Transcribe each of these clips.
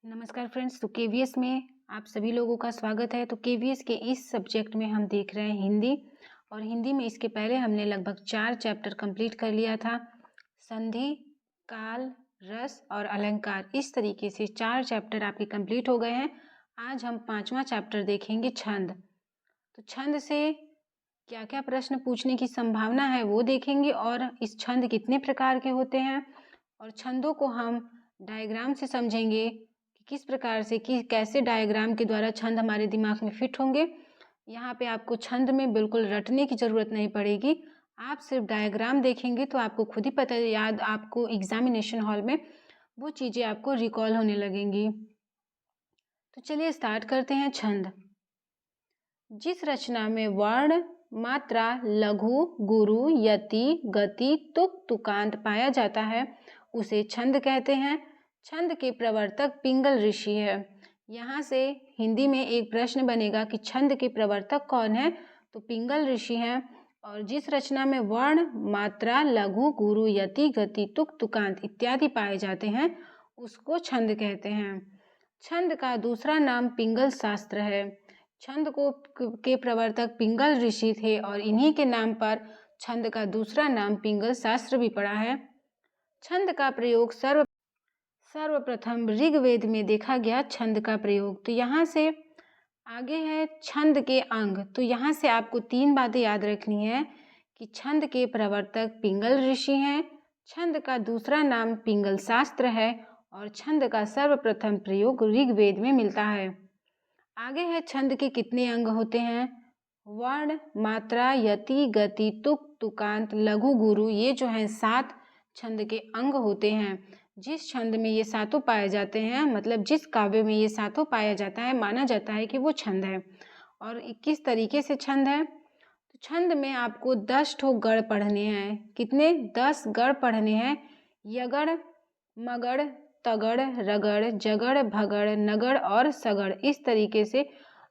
नमस्कार फ्रेंड्स। तो केवीएस में आप सभी लोगों का स्वागत है। तो केवीएस के इस सब्जेक्ट में हम देख रहे हैं हिंदी, और हिंदी में इसके पहले हमने लगभग 4 चैप्टर कंप्लीट कर लिया था। संधि, काल, रस और अलंकार, इस तरीके से 4 चैप्टर आपके कंप्लीट हो गए हैं। आज हम 5वां चैप्टर देखेंगे, छंद। तो छंद से क्या क्या प्रश्न पूछने की संभावना है वो देखेंगे, और इस छंद कितने प्रकार के होते हैं, और छंदों को हम डायग्राम से समझेंगे कि किस प्रकार से कैसे डायग्राम के द्वारा छंद हमारे दिमाग में फिट होंगे। यहाँ पे आपको छंद में बिल्कुल रटने की ज़रूरत नहीं पड़ेगी। आप सिर्फ डायग्राम देखेंगे तो आपको खुद ही पता याद, आपको एग्जामिनेशन हॉल में वो चीज़ें आपको रिकॉल होने लगेंगी। तो चलिए स्टार्ट करते हैं। छंद, जिस रचना में वर्ण, मात्रा, लघु, गुरु, यति, गति, तुक, तुकांत पाया जाता है उसे छंद कहते हैं। छंद के प्रवर्तक पिंगल ऋषि है। यहाँ से हिंदी में एक प्रश्न बनेगा कि छंद के प्रवर्तक कौन है, तो पिंगल ऋषि हैं। और जिस रचना में वर्ण, मात्रा, लघु, गुरु, यति, गति, तुक, तुकांत इत्यादि पाए जाते हैं उसको छंद कहते हैं। छंद का दूसरा नाम पिंगल शास्त्र है। छंद के प्रवर्तक पिंगल ऋषि थे, और इन्हीं के नाम पर छंद का दूसरा नाम पिंगल शास्त्र भी पड़ा है। छंद का प्रयोग सर्वप्रथम ऋग्वेद में देखा गया। छंद का प्रयोग, तो यहाँ से आगे है छंद के अंग। तो यहाँ से आपको 3 बातें याद रखनी है कि छंद के प्रवर्तक पिंगल ऋषि हैं, छंद का दूसरा नाम पिंगल शास्त्र है, और छंद का सर्वप्रथम प्रयोग ऋग्वेद में मिलता है। आगे है छंद के कितने अंग होते हैं। वर्ण, मात्रा, यति, गति, तुक, तुकांत, लघु, गुरु, ये जो हैं 7 छंद के अंग होते हैं। जिस छंद में ये सातों पाए जाते हैं, मतलब जिस काव्य में ये सातों पाया जाता है, माना जाता है कि वो छंद है। और किस तरीके से छंद है, तो छंद में आपको 10 ठो गढ़ पढ़ने हैं। कितने? 10 गढ़ पढ़ने हैं। यगढ़, मगढ़, तगड़, रगड़, जगड़, भगड़, नगड़ और सगड़, इस तरीके से।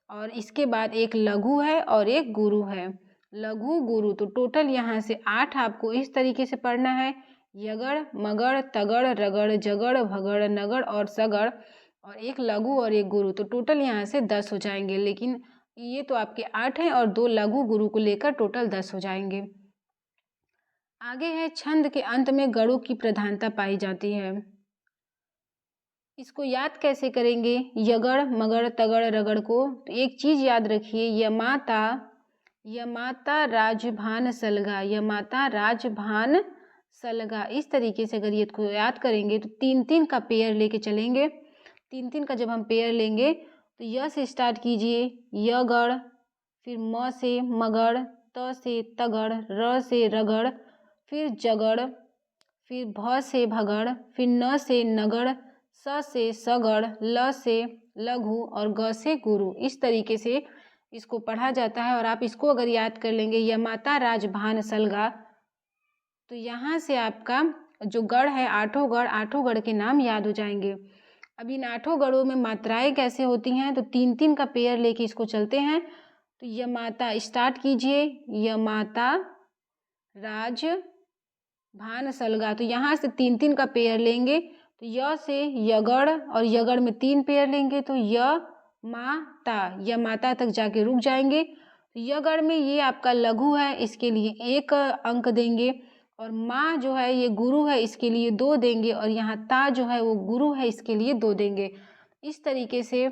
और इसके बाद एक लघु है और एक गुरु है। लघु, गुरु, तो टोटल यहाँ से 8 आपको इस तरीके से पढ़ना है। यगड़, मगड़, तगड़, रगड़, जगड़, भगड़, नगड़ और सगड़, और एक लघु और एक गुरु, तो टोटल यहाँ से 10 हो जाएंगे। लेकिन ये तो आपके 8 हैं, और 2 लघु गुरु को लेकर टोटल 10 हो जाएंगे। आगे है छंद के अंत में गढ़ों की प्रधानता पाई जाती है। इसको याद कैसे करेंगे, यगड़, मगड़, तगड़, रगड़ को? तो एक चीज याद रखिए, यमाता, यमाता राजभान सलगा, यमाता राजभान सलगा, इस तरीके से अगर ये को याद करेंगे तो 3-3 का पेयर लेके चलेंगे। 3-3 का जब हम पेयर लेंगे तो य से स्टार्ट कीजिए, यगड़, फिर म से मगड़, त से तगड़, र से रगड़, फिर जगड़, फिर भ से भगड़, फिर न से नगड़, स से सगड़, ल से लघु और ग से गुरु, इस तरीके से इसको पढ़ा जाता है। और आप इसको अगर याद कर लेंगे, यमाता राजभान सलगा, तो यहाँ से आपका जो गढ़ है, 8 गढ़ के नाम याद हो जाएंगे। अब इन 8 गढ़ों में मात्राएं कैसे होती हैं, तो 3-3 का पेयर लेके इसको चलते हैं। तो यमाता स्टार्ट कीजिए, यमाता राज भान सलगा, तो यहाँ से 3-3 का पेयर लेंगे। तो य से यगड़, और यगड़ में 3 पेयर लेंगे, तो य माता, य माता तक जाके रुक जाएंगे। तो यगड़ में ये आपका लघु है, इसके लिए 1 अंक देंगे, और माँ जो है ये गुरु है, इसके लिए 2 देंगे, और यहाँ ता जो है वो गुरु है, इसके लिए 2 देंगे। इस तरीके से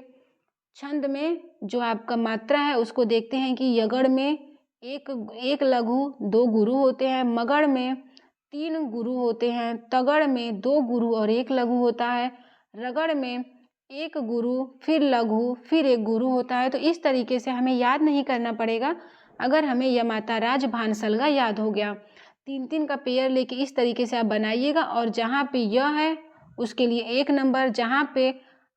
छंद में जो आपका मात्रा है उसको देखते हैं कि यगड़ में एक लघु 2 गुरु होते हैं, मगड़ में 3 गुरु होते हैं, तगड़ में 2 गुरु और 1 लघु होता है, रगड़ में 1 गुरु फिर लघु फिर 1 गुरु होता है। तो इस तरीके से हमें याद नहीं करना पड़ेगा, अगर हमें यमाता राज भान सलगा याद हो गया। 3-3 का पेयर लेके इस तरीके से आप बनाइएगा, और जहाँ पे य है उसके लिए 1 नंबर, जहाँ पे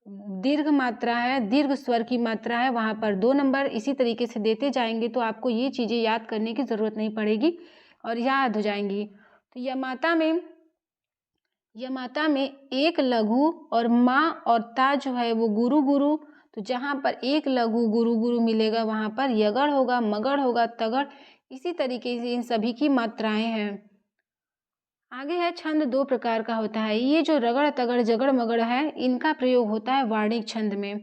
दीर्घ मात्रा है, दीर्घ स्वर की मात्रा है, वहाँ पर 2 नंबर, इसी तरीके से देते जाएंगे तो आपको ये चीज़ें याद करने की ज़रूरत नहीं पड़ेगी और याद हो जाएंगी। तो यमाता में 1 लघु और माँ और ता जो है वो गुरु गुरु, तो जहाँ पर 1 लघु गुरु गुरु मिलेगा वहाँ पर यगड़ होगा, मगड़ होगा, तगड़, इसी तरीके से इन सभी की मात्राएं हैं। आगे है छंद दो प्रकार का होता है। ये जो रगड़ तगड़ जगड़ मगड़ है, इनका प्रयोग होता है वार्णिक छंद में।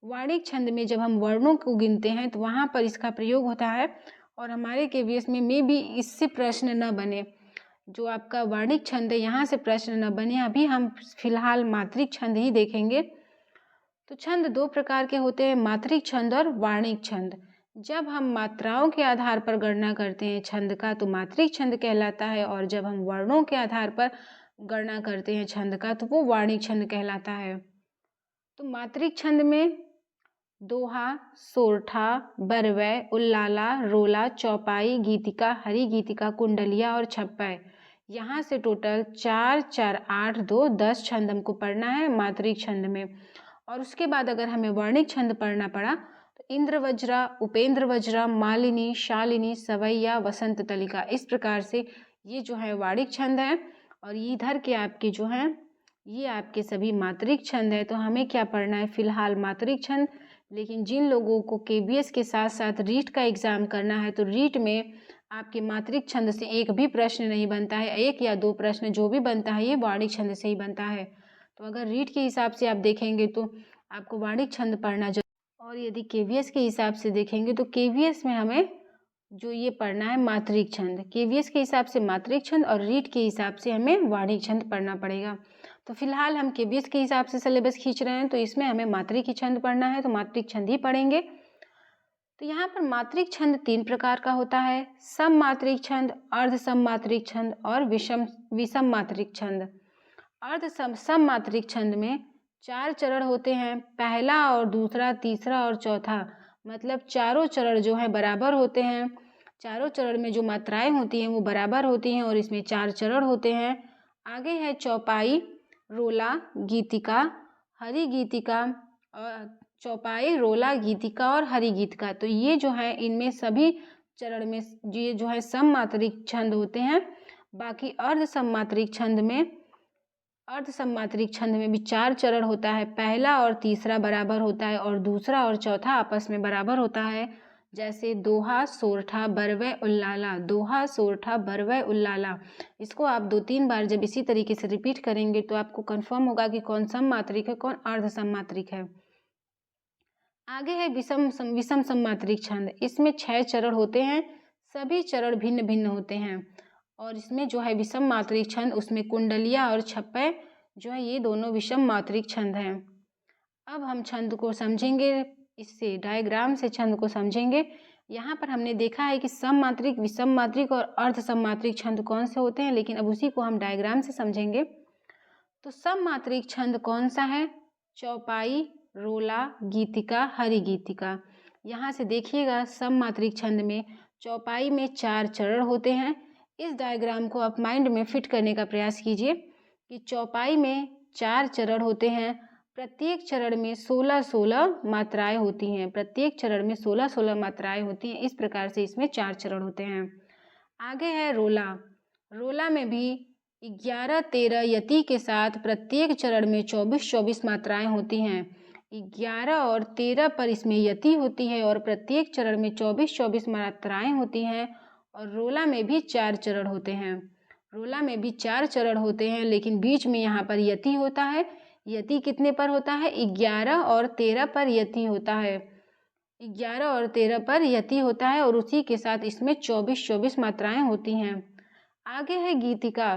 वार्णिक छंद में जब हम वर्णों को गिनते हैं तो वहाँ पर इसका प्रयोग होता है, और हमारे केवीएस में भी इससे प्रश्न न बने। जो आपका वार्णिक छंद है यहाँ से प्रश्न न बने। अभी हम फिलहाल मात्रिक छंद ही देखेंगे। तो छंद दो प्रकार के होते हैं, मात्रिक छंद और वार्णिक छंद। जब हम मात्राओं के आधार पर गणना करते हैं छंद का तो मात्रिक छंद कहलाता है, और जब हम वर्णों के आधार पर गणना करते हैं छंद का तो वो वार्णिक छंद कहलाता है। तो मात्रिक छंद में दोहा, सोरठा, बरवै, उल्लाला, रोला, चौपाई, गीतिका, हरि गीतिका, कुंडलिया और छप्पय, यहाँ से टोटल 4 4 8 2 10 छंद हमको पढ़ना है मात्रिक छंद में। और उसके बाद अगर हमें वर्णिक छंद पढ़ना पड़ा तो इंद्र वज्रा, उपेंद्र वज्रा, मालिनी, शालिनी, सवैया, वसंत तलिका, इस प्रकार से ये जो है वार्णिक छंद है। और इधर के आपके जो हैं ये आपके सभी मात्रिक छंद है। तो हमें क्या पढ़ना है फिलहाल मात्रिक छंद। लेकिन जिन लोगों को केबीएस के साथ साथ रीट का एग्ज़ाम करना है तो रीट में आपके मात्रिक छंद से एक भी प्रश्न नहीं बनता है, एक या दो प्रश्न जो भी बनता है ये वार्णिक छंद से ही बनता है। तो अगर रीट के हिसाब से आप देखेंगे तो आपको वार्णिक छंद पढ़ना जरूर, और यदि केवीएस के हिसाब से देखेंगे तो केवीएस में हमें जो ये पढ़ना है मात्रिक छंद, केवीएस के हिसाब से मात्रिक छंद और रीट के हिसाब से हमें वार्णिक छंद पढ़ना पड़ेगा। तो फिलहाल हम केवीएस के हिसाब से सिलेबस खींच रहे हैं तो इसमें हमें मात्रिक ही छंद पढ़ना है, तो मात्रिक छंद ही पढ़ेंगे। तो यहाँ पर मात्रिक छंद 3 प्रकार का होता है, सम मात्रिक छंद, अर्ध सम मात्रिक छंद और विषम मात्रिक छंद। अर्ध सम मात्रिक छंद में 4 चरण होते हैं, पहला और दूसरा, तीसरा और चौथा, मतलब चारों चरण जो है बराबर होते हैं। चारों चरण में जो मात्राएं होती हैं वो बराबर होती हैं और इसमें 4 चरण होते हैं। आगे है चौपाई, रोला, गीतिका, हरि गीतिका, और चौपाई, रोला, गीतिका और हरि गीतिका। तो ये जो है इनमें सभी चरण में ये जो है सम मात्रिक छंद होते हैं। बाकी अर्ध सम मात्रिक छंद में भी 4 चरण होता है, पहला और तीसरा बराबर होता है और दूसरा और चौथा आपस में बराबर होता है। जैसे दोहा, सोरठा, बरवै, उल्लाला, दोहा, सोरठा, बरवै, उल्लाला। इसको आप 2-3 बार जब इसी तरीके से रिपीट करेंगे तो आपको कंफर्म होगा कि कौन सम मात्रिक है कौन अर्ध सम मात्रिक है। आगे है विषम सम मात्रिक छंद। इसमें 6 चरण होते हैं, सभी चरण भिन्न भिन्न होते हैं। और इसमें जो है विषम मात्रिक छंद, उसमें कुंडलिया और छप्पय जो है ये दोनों विषम मात्रिक छंद हैं। अब हम छंद को समझेंगे, इससे डायग्राम से छंद को समझेंगे। यहाँ पर हमने देखा है कि सम मात्रिक, विषम मात्रिक और अर्ध सम मात्रिक छंद कौन से होते हैं, लेकिन अब उसी को हम डायग्राम से समझेंगे। तो सम मात्रिक छंद कौन सा है? चौपाई, रोला, गीतिका, हरि गीतिका। यहाँ से देखिएगा सम मात्रिक छंद में चौपाई में 4 चरण होते हैं। इस डायग्राम को आप माइंड में फिट करने का प्रयास कीजिए कि चौपाई में 4 चरण होते हैं, प्रत्येक चरण में 16-16 मात्राएं होती हैं, प्रत्येक चरण में 16-16 मात्राएं होती हैं। इस प्रकार से इसमें 4 चरण होते हैं। आगे है रोला। रोला में भी 11-13 यति के साथ प्रत्येक चरण में 24-24 मात्राएं होती हैं। 11 और 13 पर इसमें यति होती है और प्रत्येक चरण में 24-24 मात्राएं होती हैं। और रोला में भी 4 चरण होते हैं। रोला में भी 4 चरण होते हैं, लेकिन बीच में यहाँ पर यति होता है। यति कितने पर होता है? 11 और 13 पर यति होता है। 11 और 13 पर यति होता है और उसी के साथ इसमें 24-24 मात्राएं होती हैं। आगे है गीतिका।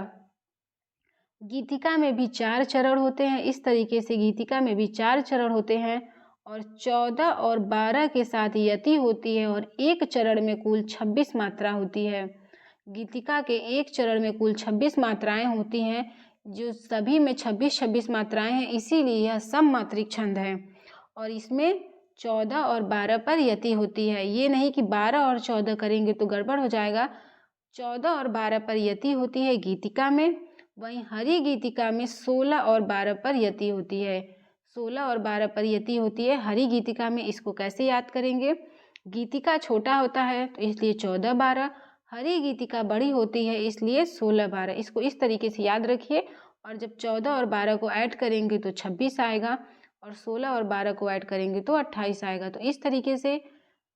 गीतिका में भी 4 चरण होते हैं। इस तरीके से गीतिका में भी 4 चरण होते हैं और 14 और 12 के साथ यति होती है और एक चरण में कुल 26 मात्रा होती है। गीतिका के एक चरण में कुल 26 मात्राएं होती हैं, जो सभी में 26-26 मात्राएं हैं, इसीलिए यह सम मात्रिक छंद है। और इसमें 14 और 12 पर यति होती है। ये नहीं कि 12 और 14 करेंगे तो गड़बड़ हो जाएगा। 14 और 12 पर यति होती है गीतिका में, वहीं हरि गीतिका में 16 और 12 पर यति होती है। 16 और 12 पर यति होती है हरि गीतिका में। इसको कैसे याद करेंगे? गीतिका छोटा होता है तो इसलिए 14-12, हरि गीतिका बड़ी होती है इसलिए 16-12। इसको इस तरीके से याद रखिए। और जब 14 और 12 को ऐड करेंगे तो 26 आएगा और 16 और 12 को ऐड करेंगे तो 28 आएगा। तो इस तरीके से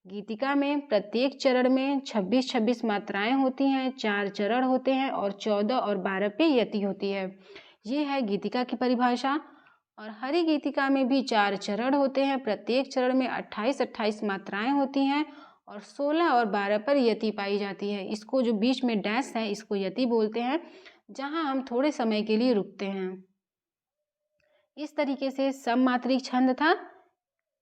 गीतिका में प्रत्येक चरण में 26-26 मात्राएं होती हैं, 4 चरण होते हैं और 14 और 12 पे यति होती है। ये है गीतिका की परिभाषा। और हरि गीतिका में भी 4 चरण होते हैं, प्रत्येक चरण में 28-28 मात्राएं होती हैं और 16 और 12 पर यति पाई जाती है। इसको जो बीच में डैश है इसको यति बोलते हैं, जहां हम थोड़े समय के लिए रुकते हैं। इस तरीके से सममात्रिक छंद था।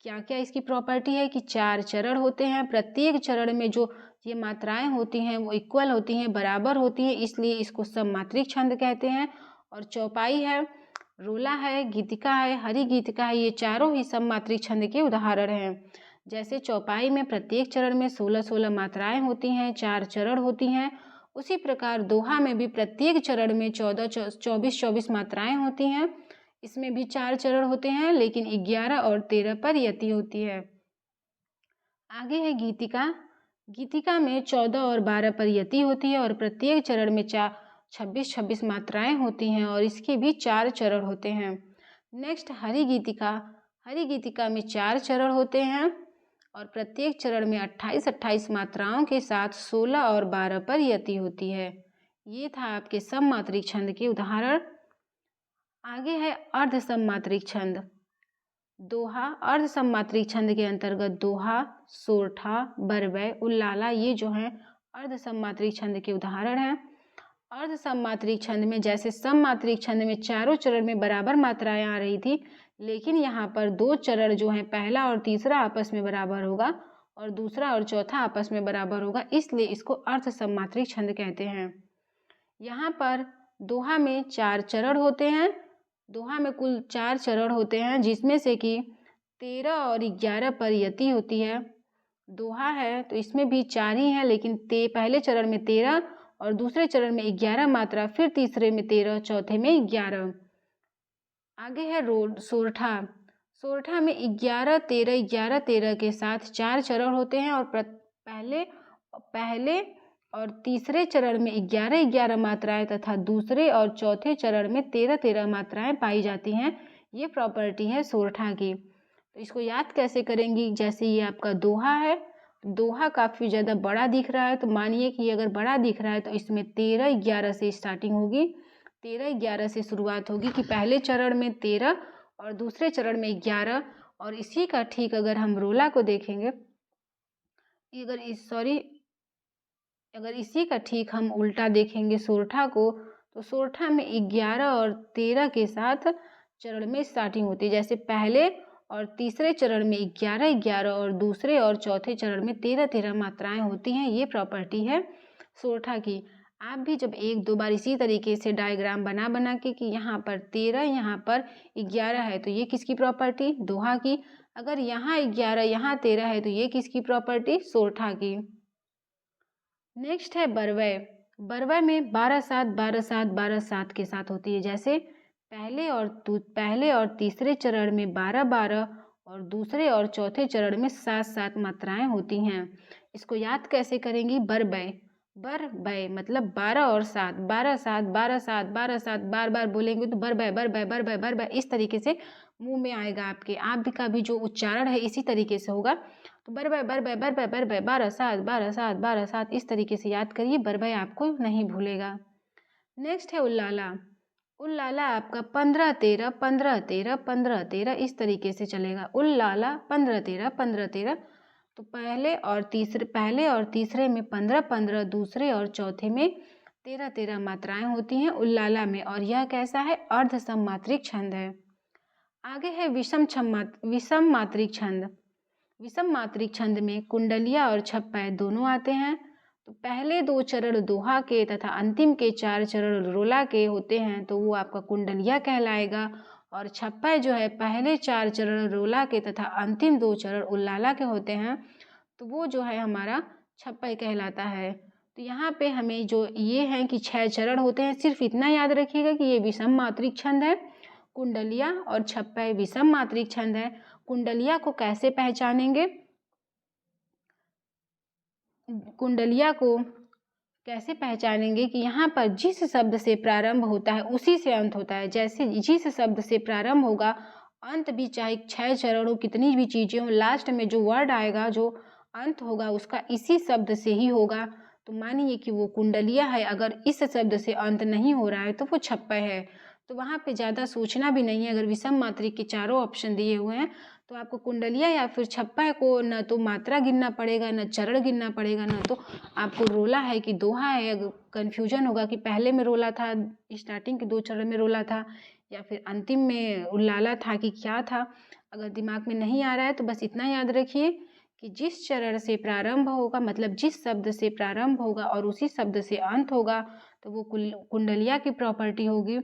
क्या क्या इसकी प्रॉपर्टी है कि 4 चरण होते हैं, प्रत्येक चरण में जो ये मात्राएं होती हैं वो इक्वल होती हैं, बराबर होती हैं, इसलिए इसको सममात्रिक छंद कहते हैं। और चौपाई है, रोला है, गीतिका है, हरि गीतिका है, ये चारों ही सममात्रिक छंद के उदाहरण हैं। जैसे चौपाई में प्रत्येक चरण में 16-16 मात्राएं होती हैं, 4 चरण होती हैं, उसी प्रकार दोहा में भी प्रत्येक चरण में 24-24 मात्राएं होती हैं, इसमें भी 4 चरण होते हैं, लेकिन 11 और 13 पर यति होती है। आगे है गीतिका। गीतिका में 14 और 12 पर यति होती है और प्रत्येक चरण में 26-26 मात्राएं होती हैं और इसके भी 4 चरण होते हैं। नेक्स्ट हरि गीतिका। हरि गीतिका में 4 चरण होते हैं और प्रत्येक चरण में 28-28 मात्राओं के साथ 16 और 12 पर यति होती है। ये था आपके सममात्रिक छंद के उदाहरण। आगे है अर्ध सममात्रिक छंद। दोहा। अर्ध सममात्रिक छंद के अंतर्गत दोहा, सोरठा, बरवै, उल्लाला ये जो हैं अर्ध सममात्रिक छंद के उदाहरण हैं। अर्ध सममात्रिक छंद में जैसे सममात्रिक छंद में चारों चरण में बराबर मात्राएं आ रही थी, लेकिन यहाँ पर 2 चरण जो हैं पहला और तीसरा आपस में बराबर होगा और दूसरा और चौथा आपस में बराबर होगा, इसलिए इसको अर्ध सममात्रिक छंद कहते हैं। यहाँ पर दोहा में 4 चरण होते हैं। दोहा में कुल 4 चरण होते हैं, जिसमें से कि 13 और 11 पर यति होती है। दोहा है तो इसमें भी 4 ही हैं, लेकिन पहले चरण में 13 और दूसरे चरण में 11 मात्रा, फिर तीसरे में 13, चौथे में 11। आगे है सोरठा। सोरठा में 11, 13, 11, 13 के साथ 4 चरण होते हैं और पहले और तीसरे चरण में 11-11 मात्राएं तथा दूसरे और चौथे चरण में 13-13 मात्राएं पाई जाती हैं। ये प्रॉपर्टी है सोरठा की। तो इसको याद कैसे करेंगी? जैसे ये आपका दोहा है, दोहा काफ़ी ज़्यादा बड़ा दिख रहा है, तो मानिए कि अगर बड़ा दिख रहा है तो इसमें 13-11 से स्टार्टिंग होगी, 13-11 से शुरुआत होगी कि पहले चरण में 13 और दूसरे चरण में 11। और इसी का ठीक अगर हम रोला को देखेंगे, अगर इसी का ठीक हम उल्टा देखेंगे सोरठा को, तो सोरठा में 11 और 13 के साथ चरण में स्टार्टिंग होती है। जैसे पहले और तीसरे चरण में 11-11 और दूसरे और चौथे चरण में 13-13 मात्राएं होती हैं। ये प्रॉपर्टी है सोरठा की। आप भी जब 1-2 बार इसी तरीके से डायग्राम बना के कि यहाँ पर 13, यहाँ पर 11 है, तो ये किसकी प्रॉपर्टी? दोहा की। अगर यहाँ 11, यहाँ 13 है, तो ये किसकी प्रॉपर्टी? सोरठा की। नेक्स्ट है बरवै। बरवै में 12-7, 12-7, 12-7 के साथ होती है। जैसे पहले और तीसरे चरण में 12-12 और दूसरे और चौथे चरण में 7-7 मात्राएं होती हैं। इसको याद कैसे करेंगी? बरबै मतलब 12 और 7, 12-7, 12-7, 12-7 बार बार बोलेंगे तो बरबै इस तरीके से मुंह में आएगा आपके। आप का भी जो उच्चारण है इसी तरीके से होगा। तो बरबै 12-7, 12-7, 12-7 इस तरीके से याद करिए, बरबै आपको नहीं भूलेगा। नेक्स्ट है उल्लाला। उल्लाला आपका 15-13, 15-13, 15-13 इस तरीके से चलेगा। उल्लाला 15-13, 15-13। तो पहले और तीसरे में 15-15, दूसरे और चौथे में 13-13 मात्राएं होती हैं उल्लाला में, और यह कैसा है? अर्ध सममात्रिक छंद है। आगे है विषम मात्रिक छंद। विषम मात्रिक छंद में कुंडलिया और छप्पै दोनों आते हैं। तो पहले 2 चरण दोहा के तथा अंतिम के 4 चरण रोला के होते हैं, तो वो आपका कुंडलिया कहलाएगा। और छप्पै जो है पहले 4 चरण रोला के तथा अंतिम 2 चरण उल्लाला के होते हैं, तो वो जो है हमारा छप्पै कहलाता है। तो यहाँ पे हमें जो ये है कि 6 चरण होते हैं, सिर्फ इतना याद रखिएगा कि ये विषम मात्रिक छंद है। कुंडलिया और छप्पै विषम मात्रिक छंद है। कुंडलिया को कैसे पहचानेंगे? कुंडलिया को कैसे पहचानेंगे कि यहाँ पर जिस शब्द से प्रारंभ होता है उसी से अंत होता है। जैसे जिस शब्द से प्रारंभ होगा अंत भी, चाहे 6 चरण हो, कितनी भी चीज़ें हो, लास्ट में जो वर्ड आएगा, जो अंत होगा उसका इसी शब्द से ही होगा। तो मानिए कि वो कुंडलिया है, अगर इस शब्द से अंत नहीं हो रहा है तो वो छप्पय है। तो वहाँ पे ज़्यादा सोचना भी नहीं है। अगर विषम मात्रिक के चारों ऑप्शन दिए हुए हैं तो आपको कुंडलिया या फिर छप्पय को न तो मात्रा गिनना पड़ेगा, न चरण गिनना पड़ेगा, न तो आपको रोला है कि दोहा है। कन्फ्यूजन होगा कि पहले में रोला था, स्टार्टिंग के 2 चरण में रोला था, या फिर अंतिम में उल्लाला था कि क्या था। अगर दिमाग में नहीं आ रहा है तो बस इतना याद रखिए कि जिस चरण से प्रारंभ होगा, मतलब जिस शब्द से प्रारंभ होगा और उसी शब्द से अंत होगा, तो वो कुंडलिया की प्रॉपर्टी होगी।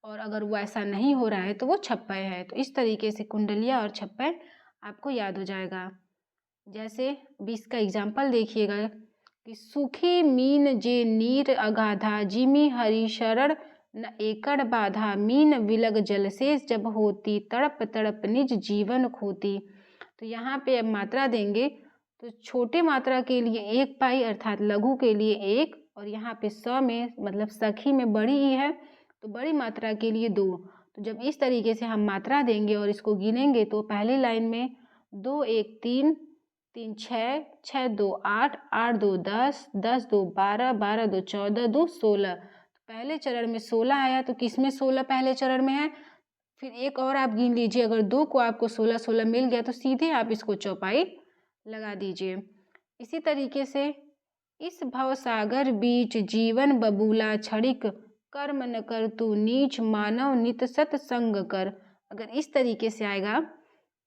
और अगर वो ऐसा नहीं हो रहा है तो वो छप्पय है। तो इस तरीके से कुंडलिया और छप्पय आपको याद हो जाएगा। जैसे 20 का एग्जाम्पल देखिएगा कि सूखी मीन जे नीर अगाधा, जिमी हरि शरण न एकड़ बाधा, मीन विलग जल से जब होती, तड़प तड़प निज जीवन खोती। तो यहाँ पे अब मात्रा देंगे तो छोटे मात्रा के लिए 1 पाई अर्थात लघु के लिए 1, और यहाँ पे स में मतलब सखी में बड़ी ही है तो बड़ी मात्रा के लिए 2। तो जब इस तरीके से हम मात्रा देंगे और इसको गिनेंगे तो पहली लाइन में 2 1 3, 3 6, 6 2 8, 8 2 10, 10 2 12, 12 2 14, 2 16। पहले चरण में 16 आया तो किस में 16 पहले चरण में है। फिर एक और आप गिन लीजिए, अगर 2 को आपको 16 16 मिल गया तो सीधे आप इसको चौपाई लगा दीजिए। इसी तरीके से इस भव सागर बीच जीवन बबूला छड़िक, कर्म न कर तू नीच मानव नित सत्संग कर। अगर इस तरीके से आएगा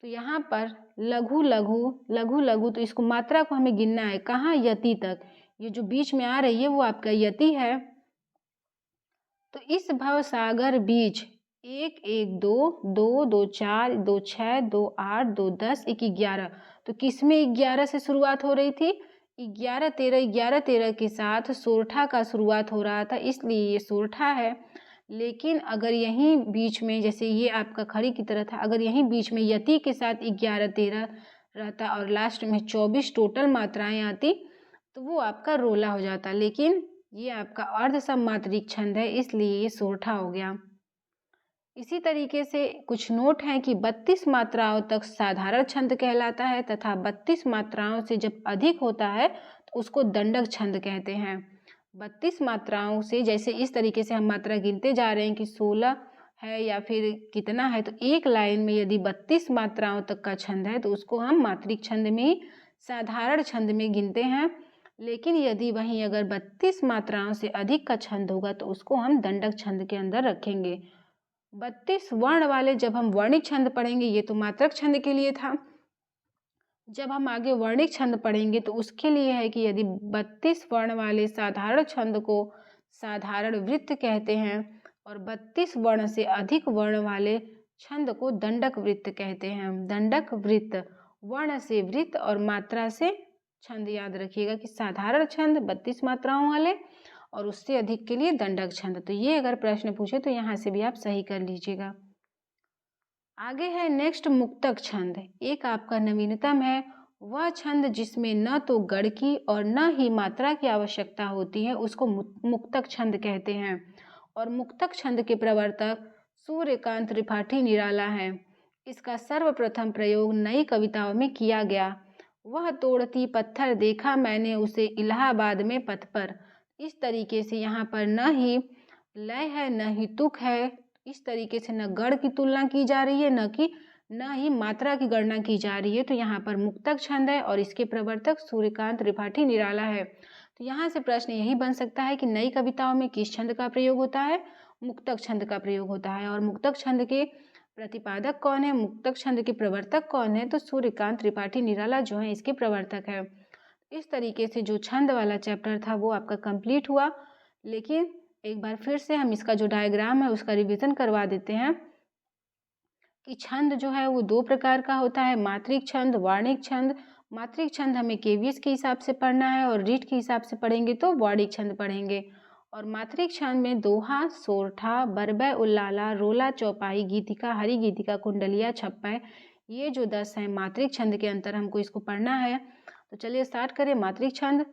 तो यहाँ पर लघु लघु लघु लघु, तो इसको मात्रा को हमें गिनना है कहाँ, यति तक। ये जो बीच में आ रही है वो आपका यति है। तो इस भव सागर बीच 1 1 2 2 2 4 2 6 2 8 2 10 1 11। तो किस में 11 से शुरुआत हो रही थी, 11 13 11 13 के साथ सोरठा का शुरुआत हो रहा था, इसलिए ये सोरठा है। लेकिन अगर यहीं बीच में, जैसे ये आपका खड़ी की तरह था, अगर यहीं बीच में यति के साथ 11 13 रहता और लास्ट में 24 टोटल मात्राएं आती तो वो आपका रोला हो जाता। लेकिन ये आपका अर्ध सममात्रिक छंद है, इसलिए ये सोरठा हो गया। इसी तरीके से कुछ नोट हैं कि 32 मात्राओं तक साधारण छंद कहलाता है तथा 32 मात्राओं से जब अधिक होता है तो उसको दंडक छंद कहते हैं। 32 मात्राओं से, जैसे इस तरीके से हम मात्रा गिनते जा रहे हैं कि 16 है या फिर कितना है, तो एक लाइन में यदि 32 मात्राओं तक का छंद है तो उसको हम मात्रिक छंद में ही, साधारण छंद में गिनते हैं। लेकिन यदि वहीं अगर 32 मात्राओं से अधिक का छंद होगा तो उसको हम दंडक छंद के अंदर रखेंगे। 32 वर्ण वाले जब हम वर्णिक छंद पढ़ेंगे, ये तो मात्रक छंद के लिए था, जब हम आगे वर्णिक छंद पढ़ेंगे तो उसके लिए है कि यदि 32 वर्ण वाले साधारण छंद को साधारण वृत्त कहते हैं और 32 वर्ण से अधिक वर्ण वाले छंद को दंडक वृत्त कहते हैं। दंडक वृत्त, वर्ण से वृत्त और मात्रा से छंद, याद रखिएगा कि साधारण छंद 32 मात्राओं वाले और उससे अधिक के लिए दंडक छंद। तो ये अगर प्रश्न पूछे तो यहाँ से भी आप सही कर लीजिएगा। आगे है नेक्स्ट मुक्तक छंद। एक आपका नवीनतम है वह छंद जिसमें न तो गढ़ की और न ही मात्रा की आवश्यकता होती है, उसको मुक्तक छंद कहते हैं। और मुक्तक छंद के प्रवर्तक सूर्यकांत त्रिपाठी निराला है। इसका सर्वप्रथम प्रयोग नई कविताओं में किया गया। वह तोड़ती पत्थर देखा मैंने उसे इलाहाबाद में पथ पर। इस तरीके से यहाँ पर न ही लय है न ही तुक है, इस तरीके से न गढ़ की तुलना की जा रही है न ही मात्रा की गणना की जा रही है। तो यहाँ पर मुक्तक छंद है और इसके प्रवर्तक सूर्यकांत त्रिपाठी निराला है। तो यहाँ से प्रश्न यही बन सकता है कि नई कविताओं में किस छंद का प्रयोग होता है, मुक्तक छंद का प्रयोग होता है। और मुक्तक छंद के प्रतिपादक कौन है, मुक्तक छंद के प्रवर्तक कौन है, तो सूर्यकांत त्रिपाठी निराला जो है इसके प्रवर्तक है। इस तरीके से जो छंद वाला चैप्टर था वो आपका कंप्लीट हुआ। लेकिन एक बार फिर से हम इसका जो डायग्राम है उसका रिवीजन करवा देते हैं कि छंद जो है वो 2 प्रकार का होता है, मात्रिक छंद, वार्णिक छंद। मात्रिक छंद हमें केवीएस के हिसाब से पढ़ना है और रीट के हिसाब से पढ़ेंगे तो वार्णिक छंद पढ़ेंगे। और मात्रिक छंद में दोहा, सोरठा, बरबै, उल्लाला, रोला, चौपाई, गीतिका, हरि गीतिका, कुंडलिया, छप्पय, ये जो 10 हैं मात्रिक छंद के अंतर हमको इसको पढ़ना है। तो चलिए स्टार्ट करें। मात्रिक छंद,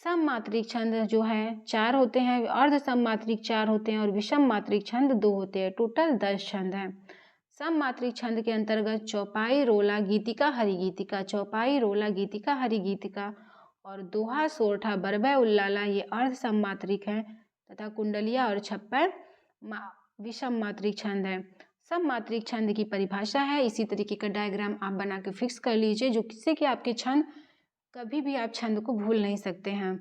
सम मात्रिक छंद जो है 4 होते हैं, अर्ध सम मात्रिक 4 होते हैं और विषम मात्रिक छंद 2 होते हैं। टोटल 10 छंद हैं। सममात्रिक छंद के अंतर्गत चौपाई, रोला, गीतिका, हरि गीतिका, चौपाई, रोला, गीतिका, हरि गीतिका और दोहा, सोरठा, बरबय, उल्लाला ये अर्ध सममात्रिक हैं तथा कुंडलिया और छप्पर विषम मात्रिक छंद है। सममात्रिक छंद की परिभाषा है, इसी तरीके का डायग्राम आप बना के फिक्स कर लीजिए जो किससे कि आपके छंद कभी भी आप छंद को भूल नहीं सकते हैं।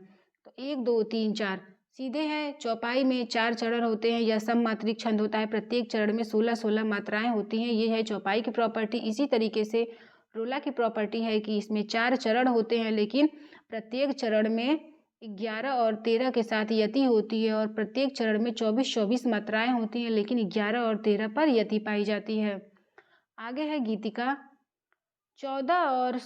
तो 1 2 3 4 सीधे है। चौपाई में 4 चरण होते हैं, यह सममात्रिक छंद होता है। प्रत्येक चरण में 16-16 मात्राएं होती हैं, ये है चौपाई की प्रॉपर्टी। इसी तरीके से रोला की प्रॉपर्टी है कि इसमें 4 चरण होते हैं, लेकिन प्रत्येक चरण में 11 और 13 के साथ यति होती है और प्रत्येक चरण में 24-24 मात्राएं होती हैं, लेकिन 11 और 13 पर यति पाई जाती है। आगे है गीतिका। 14 और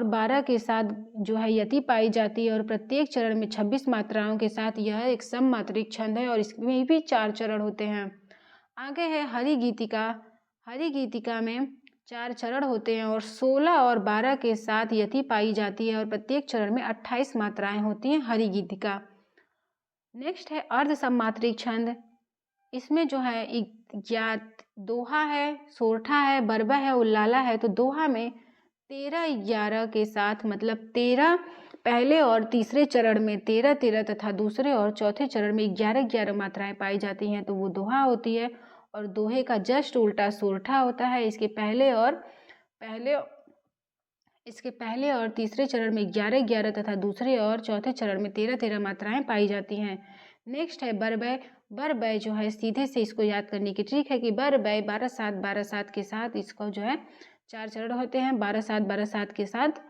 12 के साथ जो है यति पाई जाती है और प्रत्येक चरण में 26 मात्राओं के साथ यह एक सममात्रिक छंद है और इसमें भी 4 चरण होते हैं। आगे है हरि गीतिका। हरि गीतिका में 4 चरण होते हैं और 16 और 12 के साथ यति पाई जाती है और प्रत्येक चरण में 28 मात्राएं होती हैं हरि गीतिका। नेक्स्ट है अर्ध सममात्रिक छंद। इसमें जो है दोहा है, सोरठा है, बरबा है, उल्लाला है। तो दोहा में 13-11 के साथ मतलब 13 पहले और तीसरे चरण में 13-13 तथा दूसरे और चौथे चरण में 11-11 मात्राएं पाई जाती हैं, तो वो दोहा होती है। और दोहे का जस्ट उल्टा सोरठा होता है। इसके पहले और तीसरे चरण में 11-11 तथा दूसरे और चौथे चरण में 13-13 मात्राएं पाई जाती हैं। नेक्स्ट है बरबय। बरबय जो है सीधे से इसको याद करने की ट्रिक है कि बरबय 12-7 के साथ इसको जो है 4 चरण होते हैं। 12-7 के साथ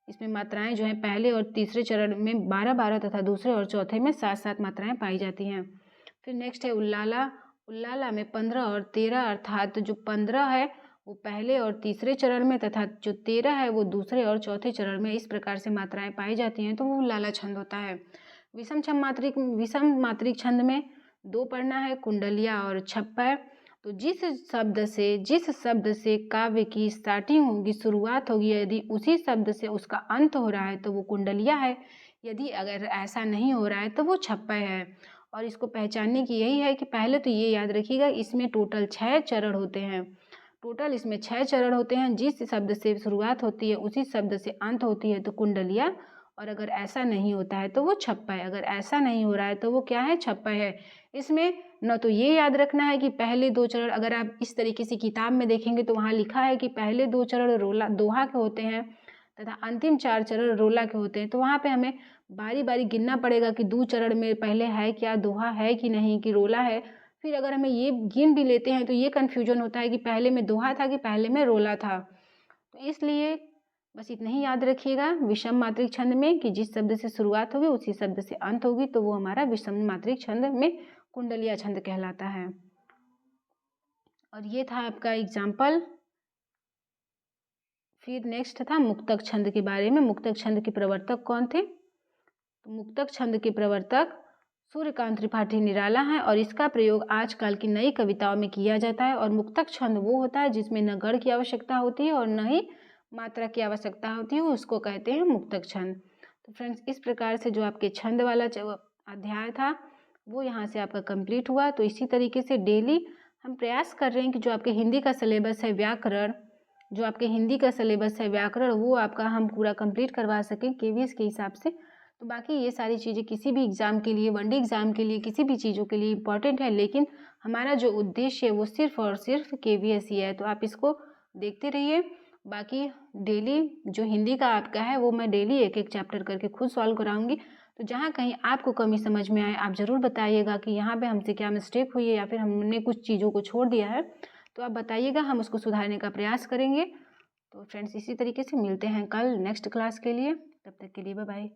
इसमें मात्राएं जो है पहले और तीसरे चरण में 12-12 तथा दूसरे और चौथे में 7-7 मात्राएं पाई जाती हैं। फिर नेक्स्ट है उल्लाला। उल्लाला में 15 और 13 अर्थात जो 15 है वो पहले और तीसरे चरण में तथा जो 13 है वो दूसरे और चौथे चरण में। इस प्रकार से मात्राएं पाई जाती हैं, तो वो उल्लाला छंद होता है। विषम मात्रिक छंद में 2 पढ़ना है, कुंडलिया और छप्पर। तो जिस शब्द से काव्य की स्टार्टिंग होगी, शुरुआत होगी, यदि उसी शब्द से उसका अंत हो रहा है तो वो कुंडलिया है। यदि अगर ऐसा नहीं हो रहा है तो वो छप्पर है। और इसको पहचानने की यही है कि पहले तो ये याद रखिएगा, इसमें टोटल 6 चरण होते हैं। इसमें 6 चरण होते हैं। जिस शब्द से शुरुआत होती है उसी शब्द से अंत होती है तो कुंडलिया, और अगर ऐसा नहीं होता है तो वो छप्पर है। अगर ऐसा नहीं हो रहा है तो वो क्या है, छप्पर है। इसमें न तो ये याद रखना है कि पहले 2 चरण, अगर आप इस तरीके से किताब में देखेंगे तो वहाँ लिखा है कि पहले 2 चरण दोहा के होते हैं तथा अंतिम 4 चरण रोला के होते हैं। तो वहाँ पे हमें बारी बारी गिनना पड़ेगा कि 2 चरण में पहले है क्या, दोहा है कि नहीं, कि रोला है। फिर अगर हमें ये गिन भी लेते हैं तो ये कन्फ्यूजन होता है कि पहले में दोहा था कि पहले में रोला था। तो इसलिए बस इतना ही याद रखिएगा विषम मात्रिक छंद में कि जिस शब्द से शुरुआत होगी उसी शब्द से अंत होगी, तो वो हमारा विषम मात्रिक छंद में कुंडलिया छंद कहलाता है। और ये था आपका एग्जाम्पल। फिर नेक्स्ट था मुक्तक छंद के बारे में। मुक्तक छंद के प्रवर्तक कौन थे? तो मुक्तक छंद के प्रवर्तक सूर्यकांत त्रिपाठी निराला है और इसका प्रयोग आजकल की नई कविताओं में किया जाता है। और मुक्तक छंद वो होता है जिसमें न गढ़ की आवश्यकता होती है और न ही मात्रा की आवश्यकता होती है, उसको कहते हैं मुक्तक छंद। तो फ्रेंड्स, इस प्रकार से जो आपके छंद वाला अध्याय था वो यहाँ से आपका कंप्लीट हुआ। तो इसी तरीके से डेली हम प्रयास कर रहे हैं कि जो आपके हिंदी का सिलेबस है व्याकरण, वो आपका हम पूरा कंप्लीट करवा सकें केवीएस के हिसाब से। तो बाकी ये सारी चीज़ें किसी भी एग्ज़ाम के लिए, वनडे एग्ज़ाम के लिए, किसी भी चीज़ों के लिए इम्पॉर्टेंट है, लेकिन हमारा जो उद्देश्य है वो सिर्फ और सिर्फ केवीएस ही है। तो आप इसको देखते रहिए। बाकी डेली जो हिंदी का आपका है वो मैं डेली एक चैप्टर करके खुद सॉल्व कराऊंगी। तो जहाँ कहीं आपको कमी समझ में आए आप ज़रूर बताइएगा कि यहाँ पे हमसे क्या मिस्टेक हुई है या फिर हमने कुछ चीज़ों को छोड़ दिया है, तो आप बताइएगा, हम उसको सुधारने का प्रयास करेंगे। तो फ्रेंड्स, इसी तरीके से मिलते हैं कल नेक्स्ट क्लास के लिए। तब तक के लिए बाय बाय।